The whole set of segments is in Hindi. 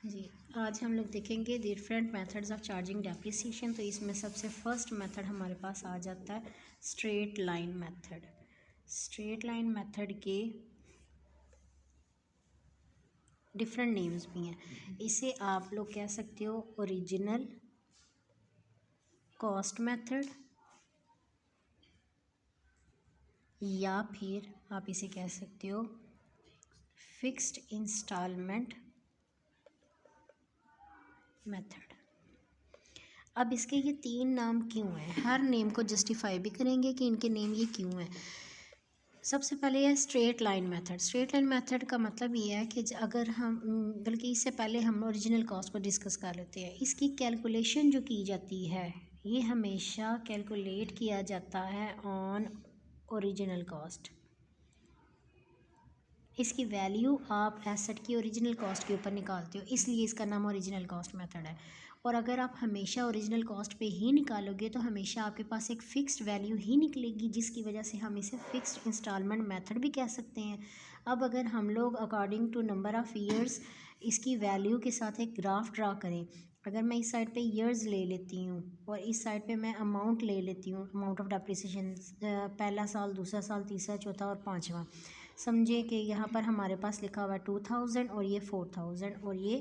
जी, आज हम लोग देखेंगे different methods of charging depreciation. तो इसमें सबसे फर्स्ट मेथड हमारे पास आ जाता है straight line method. Straight line method के डिफरेंट नेम्स भी हैं। इसे आप लोग कह सकते हो ओरिजिनल कॉस्ट मेथड, या फिर आप इसे कह सकते हो फिक्स्ड इंस्टॉलमेंट मेथड। अब इसके ये तीन नाम क्यों हैं, हर नेम को जस्टिफाई भी करेंगे कि इनके नेम ये क्यों हैं। सबसे पहले है straight line method. Straight line method का मतलब ये है कि अगर हम बल्कि इससे पहले हम ओरिजिनल कॉस्ट को डिस्कस कर लेते हैं। इसकी कैलकुलेशन जो की जाती है ये हमेशा कैलकुलेट किया जाता है ऑन ओरिजिनल कॉस्ट। इसकी वैल्यू आप एसेट की ओरिजिनल कॉस्ट के ऊपर निकालते हो, इसलिए इसका नाम ओरिजिनल कॉस्ट मेथड है। और अगर आप हमेशा ओरिजिनल कॉस्ट पे ही निकालोगे तो हमेशा आपके पास एक फ़िक्स्ड वैल्यू ही निकलेगी, जिसकी वजह से हम इसे फ़िक्स्ड इंस्टॉलमेंट मेथड भी कह सकते हैं। अब अगर हम लोग according to number of years इसकी वैल्यू के साथ एक ग्राफ ड्रा करें, अगर मैं इस साइड पे ईयर्स ले लेती हूँ और इस साइड पे मैं अमाउंट ले लेती हूँ, अमाउंट ऑफ डेप्रिसिएशन, पहला साल, दूसरा साल, तीसरा, चौथा और पाँचवा। समझे कि यहाँ पर हमारे पास लिखा हुआ है 2000 और ये 4000 और ये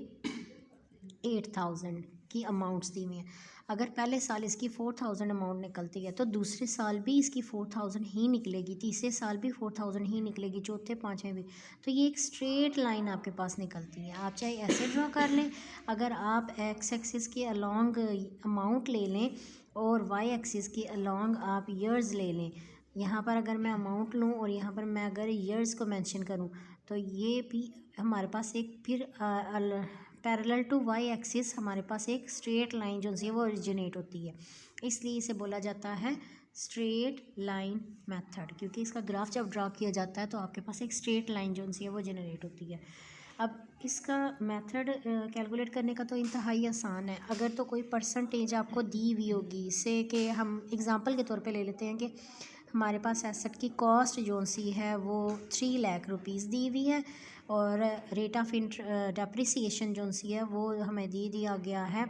8000 की अमाउंट्स दी हुई हैं। अगर पहले साल इसकी 4000 अमाउंट निकलती है तो दूसरे साल भी इसकी 4000 ही निकलेगी, तीसरे साल भी 4000 ही निकलेगी, चौथे पाँचवें भी। तो ये एक स्ट्रेट लाइन आपके पास निकलती है। आप चाहे ऐसे ड्रा कर लें, अगर आप एक्स एक्सिस के अलॉन्ग अमाउंट ले लें और वाई एक्सिस के अलॉन्ग आप ईयर्स ले लें। यहाँ पर अगर मैं अमाउंट लूँ और यहाँ पर मैं अगर ईयर्स को मेंशन करूँ तो ये भी हमारे पास एक फिर पैरेलल टू वाई एक्सिस हमारे पास एक स्ट्रेट लाइन जो है वो ओरिजिनेट होती है। इसलिए इसे बोला जाता है स्ट्रेट लाइन मेथड, क्योंकि इसका ग्राफ जब ड्रा किया जाता है तो आपके पास एक स्ट्रेट लाइन जो है वो जनरेट होती है। अब इसका मेथड कैलकुलेट करने का तो इंतहाई आसान है। अगर तो कोई परसेंटेज आपको दी हुई होगी, इससे कि हम एग्ज़ाम्पल के तौर पे ले लेते हैं कि हमारे पास एसेट की कॉस्ट जो सी है वो 3 लाख रुपीज़ दी हुई है और रेट ऑफ डेप्रिसिएशन जो सी है वो हमें दिया गया है।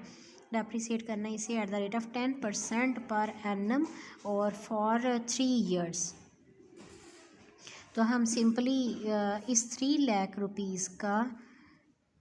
डेप्रिसिएट करना इसे at the rate of 10% per annum और फॉर 3 ईयर्स। तो हम सिंपली इस 3 लाख रुपीज़ का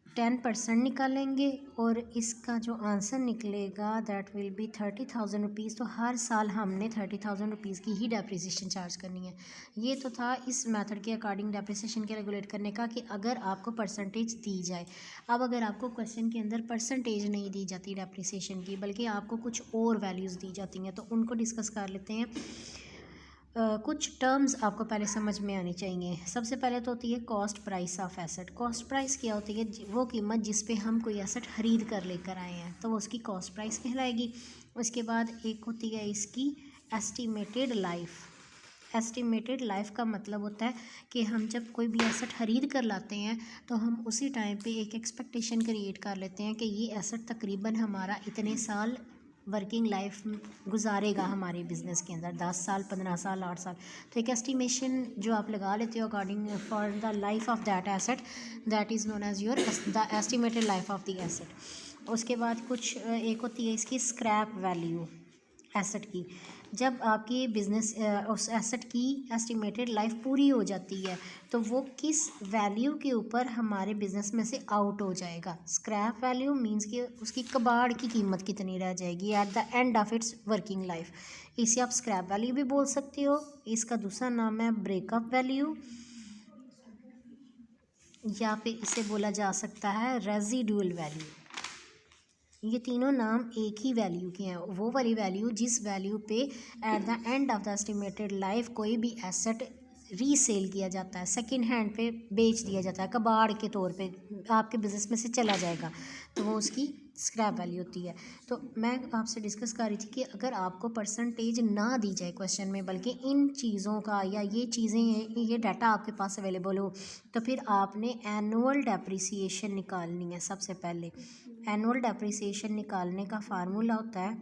10% निकालेंगे और इसका जो आंसर निकलेगा दैट विल बी 30,000 रुपीज़। तो हर साल हमने 30,000 रुपीज़ की ही डेप्रिसिएशन चार्ज करनी है। ये तो था इस मेथड के अकॉर्डिंग डेप्रिसिएशन कैलकुलेट करने का कि अगर आपको परसेंटेज दी जाए। अब अगर आपको क्वेश्चन के अंदर परसेंटेज नहीं दी जाती डेप्रिसिएशन की, बल्कि आपको कुछ और वैल्यूज़ दी जाती हैं, तो उनको डिस्कस कर लेते हैं। कुछ टर्म्स आपको पहले समझ में आनी चाहिए। सबसे पहले तो होती है cost price of asset. Cost price क्या होती है? वो कीमत जिस पे हम कोई एसेट ख़रीद कर लेकर आए हैं, तो वो उसकी कॉस्ट प्राइस कहलाएगी। उसके बाद एक होती है इसकी एस्टिमेटेड लाइफ। एस्टिमेटेड लाइफ का मतलब होता है कि हम जब कोई भी एसेट ख़रीद कर लाते हैं तो हम उसी टाइम पे एक एक्सपेक्टेशन क्रिएट कर लेते हैं कि ये एसेट तकरीबन हमारा इतने साल वर्किंग लाइफ गुजारेगा हमारे बिज़नेस के अंदर, 10 साल, 15 साल, 8 साल। तो एक एस्टिमेशन जो आप लगा लेते हो according for the life of that asset, that is known as your the estimated life of the asset. उसके बाद कुछ एक होती है इसकी स्क्रैप वैल्यू एसेट की। जब आपकी बिज़नेस उस एसेट की एस्टिमेटेड लाइफ पूरी हो जाती है तो वो किस वैल्यू के ऊपर हमारे बिज़नेस में से आउट हो जाएगा। स्क्रैप वैल्यू मींस कि उसकी कबाड़ की कीमत कितनी रह जाएगी at the end of its working life. इसे आप स्क्रैप वैल्यू भी बोल सकते हो। इसका दूसरा नाम है ब्रेकअप वैल्यू, या फिर इसे बोला जा सकता है रेजिडुअल वैल्यू। ये तीनों नाम एक ही वैल्यू के हैं, वो वाली वैल्यू जिस वैल्यू पे at the end of the estimated life कोई भी एसेट रीसेल किया जाता है, सेकंड हैंड पे बेच दिया जाता है, कबाड़ के तौर पे आपके बिज़नेस में से चला जाएगा, तो वो उसकी स्क्रैप वैल्यू होती है। तो मैं आपसे डिस्कस कर रही थी कि अगर आपको परसेंटेज ना दी जाए क्वेश्चन में, बल्कि इन चीज़ों का या ये चीज़ें ये डाटा आपके पास अवेलेबल हो, तो फिर आपने एनुअल डेप्रिसिएशन निकालनी है। सबसे पहले एनुअल डेप्रिसिएशन निकालने का फार्मूला होता है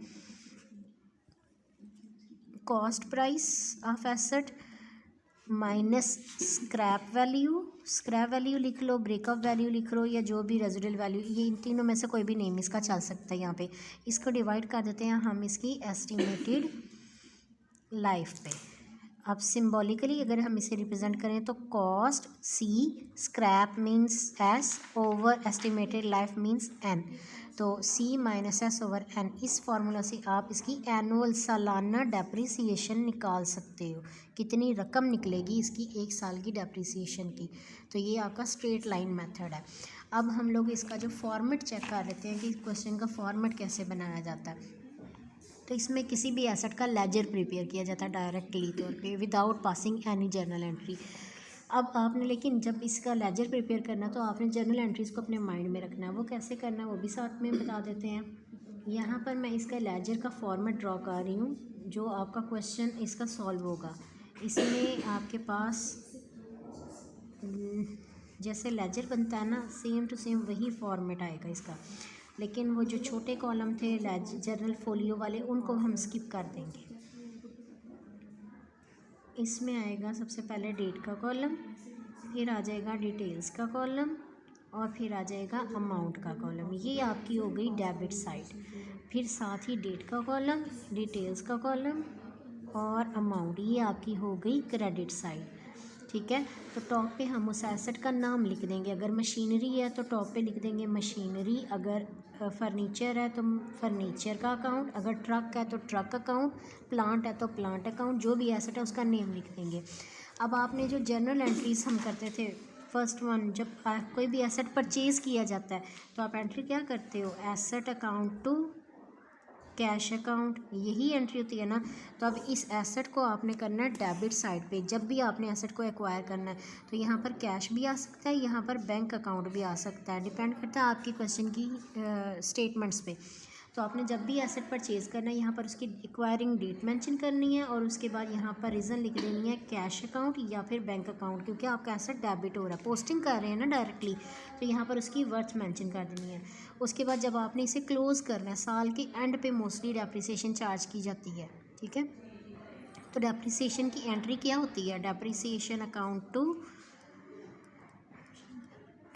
cost price of asset minus scrap value scrap value लिख लो, ब्रेकअप वैल्यू लिख लो, या जो भी रेजिडुअल वैल्यू, ये इन तीनों में से कोई भी नेम इसका चल सकता है। यहाँ पे इसको डिवाइड कर देते हैं हम इसकी एस्टिमेटेड लाइफ पे। अब सिंबॉलिकली अगर हम इसे रिप्रेजेंट करें तो cost C, scrap means S, over estimated life means N, तो C minus S over N. इस फार्मूला से आप इसकी एनुअल सालाना डेप्रिसिएशन निकाल सकते हो, कितनी रकम निकलेगी इसकी एक साल की डेप्रिसिएशन की। तो ये आपका स्ट्रेट लाइन मेथड है। अब हम लोग इसका जो फॉर्मेट चेक कर लेते हैं कि क्वेश्चन का फॉर्मेट कैसे बनाया जाता है। तो इसमें किसी भी एसेट का लेजर प्रिपेयर किया जाता है डायरेक्टली तौर पे without passing any journal entry. अब आपने लेकिन जब इसका लेजर प्रिपेयर करना तो आपने जर्नल एंट्रीज़ को अपने माइंड में रखना है। वो कैसे करना है वो भी साथ में बता देते हैं। यहाँ पर मैं इसका लेजर का फॉर्मेट ड्रॉ कर रही हूँ जो आपका क्वेश्चन इसका सॉल्व होगा। इसमें आपके पास जैसे लेजर बनता है ना, सेम टू सेम वही फॉर्मेट आएगा इसका, लेकिन वो जो छोटे कॉलम थे जर्नल फोलियो वाले उनको हम स्किप कर देंगे। इसमें आएगा सबसे पहले डेट का कॉलम, फिर आ जाएगा डिटेल्स का कॉलम, और फिर आ जाएगा अमाउंट का कॉलम। ये आपकी हो गई डेबिट साइड। फिर साथ ही डेट का कॉलम, डिटेल्स का कॉलम और अमाउंट, ये आपकी हो गई क्रेडिट साइड। ठीक है, तो टॉप पे हम उस एसेट का नाम लिख देंगे। अगर मशीनरी है तो टॉप पे लिख देंगे मशीनरी, अगर फर्नीचर है तो फर्नीचर का अकाउंट, अगर ट्रक है तो ट्रक अकाउंट, प्लांट है तो प्लांट अकाउंट, जो भी एसेट है उसका नेम लिख देंगे। अब आपने जो जर्नल एंट्रीज हम करते थे, फर्स्ट वन, जब कोई भी एसेट परचेज़ किया जाता है तो आप एंट्री क्या करते हो, asset account to cash account, यही एंट्री होती है ना। तो अब इस एसेट को आपने करना है डेबिट साइड पे। जब भी आपने एसेट को एक्वायर करना है तो यहाँ पर कैश भी आ सकता है, यहाँ पर बैंक अकाउंट भी आ सकता है, डिपेंड करता है आपकी क्वेश्चन की स्टेटमेंट्स पे। तो आपने जब भी एसेट परचेज़ करना है यहाँ पर उसकी एक्वायरिंग डेट मेंशन करनी है, और उसके बाद यहाँ पर रीज़न लिख देनी है कैश अकाउंट या फिर बैंक अकाउंट, क्योंकि आपका एसेट डेबिट हो रहा है, पोस्टिंग कर रहे हैं ना डायरेक्टली, तो यहाँ पर उसकी वर्थ मेंशन कर देनी है। उसके बाद जब आपने इसे क्लोज़ करना है, साल के एंड पे मोस्टली डेप्रिसिएशन चार्ज की जाती है। ठीक है, तो डेप्रिसिएशन की एंट्री क्या होती है, depreciation account to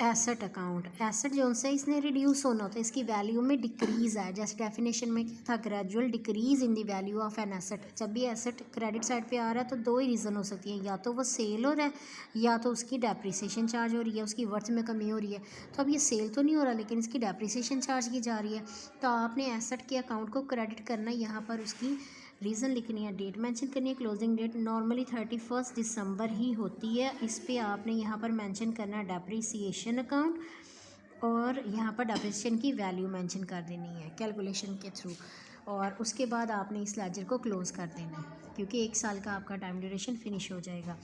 asset account. Asset जो से इसने रिड्यूस होना होता है, इसकी वैल्यू में डिक्रीज़ है। जैसे डेफिनेशन में क्या था, gradual decrease in the value of an asset. जब भी एसेट क्रेडिट साइड पे आ रहा है तो दो ही रीज़न हो सकती हैं, या तो वो सेल हो रहा है या तो उसकी डेप्रिसिएशन चार्ज हो रही है, उसकी वर्थ में कमी हो रही है। तो अब ये सेल तो नहीं हो रहा लेकिन इसकी डेप्रिसिएशन चार्ज की जा रही है, तो आपने एसेट के अकाउंट को क्रेडिट करना है। यहाँ पर उसकी रीज़न लिखनी है, डेट मेंशन करनी है। क्लोजिंग डेट नॉर्मली 31 दिसंबर ही होती है। इस पे आपने यहाँ पर मेंशन करना है डेप्रिसिएशन अकाउंट, और यहाँ पर डेप्रिसिएशन की वैल्यू मेंशन कर देनी है कैलकुलेशन के थ्रू, और उसके बाद आपने इस लेजर को क्लोज़ कर देना है, क्योंकि एक साल का आपका टाइम ड्यूरेशन फिनिश हो जाएगा।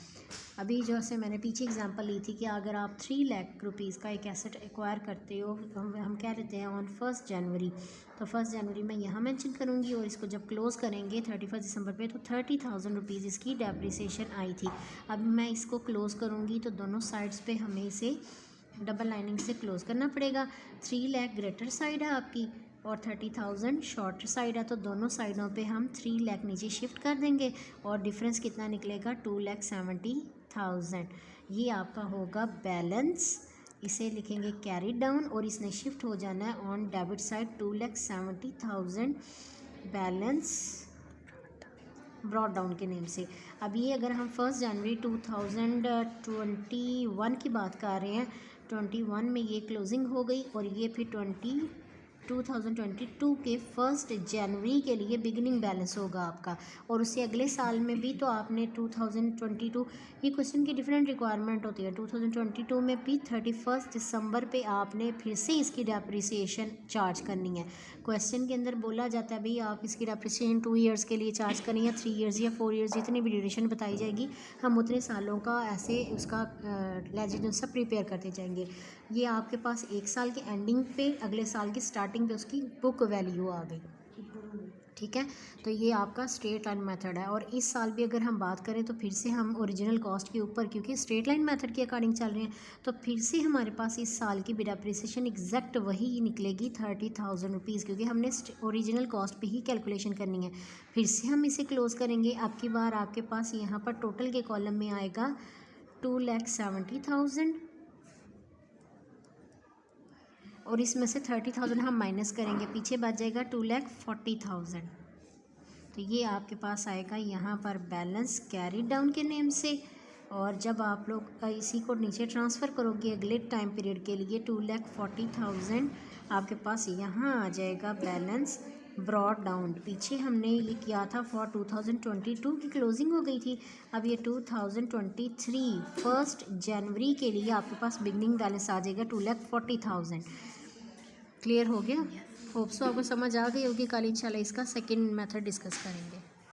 अभी जैसे मैंने पीछे एग्जांपल ली थी कि अगर आप 3 लाख रुपीज़ का एक एसेट एक्वायर करते हो, हम कह देते हैं ऑन 1 जनवरी, तो 1 जनवरी मैं यहाँ मेंशन करूँगी, और इसको जब क्लोज़ करेंगे 31 दिसंबर पे तो 30,000 रुपीज़ इसकी डेप्रिसिएशन आई थी। अब मैं इसको क्लोज़ करूँगी तो दोनों साइड्स पे हमें इसे डबल लाइनिंग से क्लोज़ करना पड़ेगा। 3 लाख ग्रेटर साइड है आपकी और 30,000 शॉर्टर साइड है, तो दोनों साइडों पे हम 3 लाख नीचे शिफ्ट कर देंगे, और डिफरेंस कितना निकलेगा, 2,70,000। ये आपका होगा बैलेंस। इसे लिखेंगे कैरी डाउन, और इसने शिफ्ट हो जाना है on debit side 2,70,000 balance brought down के नेम से। अब ये अगर हम 1 जनवरी 2021 की बात कर रहे हैं, 21 में ये क्लोजिंग हो गई, और ये फिर 2022 के 1 जनवरी के लिए बिगिनिंग बैलेंस होगा आपका, और उससे अगले साल में भी तो आपने 2022, ये क्वेश्चन की डिफरेंट रिक्वायरमेंट होती है। 2022 में भी 31 दिसंबर पे आपने फिर से इसकी डेप्रिसिएशन चार्ज करनी है। क्वेश्चन के अंदर बोला जाता है भाई आप इसकी डेप्रिसिएशन 2 ईयर्स के लिए चार्ज करें, या 3 ईयर्स या 4 ईयर्स, जितनी भी ड्यूरेशन बताई जाएगी हम उतने सालों का ऐसे उसका लेजिड सब प्रिपेयर करते जाएंगे। ये आपके पास एक साल के एंडिंग पे, अगले साल की स्टार्टिंग पे उसकी बुक वैल्यू आ गई। ठीक है, तो ये आपका स्ट्रेट लाइन मेथड है। और इस साल भी अगर हम बात करें तो फिर से हम ओरिजिनल कॉस्ट के ऊपर, क्योंकि स्ट्रेट लाइन मेथड के अकॉर्डिंग चल रहे हैं, तो फिर से हमारे पास इस साल की डेप्रिसिएशन एग्जैक्ट वही निकलेगी 30,000 रुपीज़, क्योंकि हमने ओरिजिनल कॉस्ट पे ही कैलकुलेशन करनी है। फिर से हम इसे क्लोज़ करेंगे। अब की बार आपके पास यहाँ पर टोटल के कॉलम में आएगा 2,70,000, और इसमें से 30,000 हम माइनस करेंगे, पीछे बच जाएगा 2,40,000। तो ये आपके पास आएगा यहाँ पर बैलेंस कैरी डाउन के नेम से। और जब आप लोग इसी को नीचे ट्रांसफ़र करोगे अगले टाइम पीरियड के लिए 2,40,000 आपके पास यहाँ आ जाएगा बैलेंस ब्रॉड डाउन। पीछे हमने ये किया था फॉर 2022 की क्लोजिंग हो गई थी, अब ये 2023 1 जनवरी के लिए आपके पास बिगनिंग बैलेंस आ जाएगा 2,40,000। क्लियर हो गया? होप सो आपको समझ आ गई होगी। कल इंशाल्लाह इसका सेकंड मेथड डिस्कस करेंगे।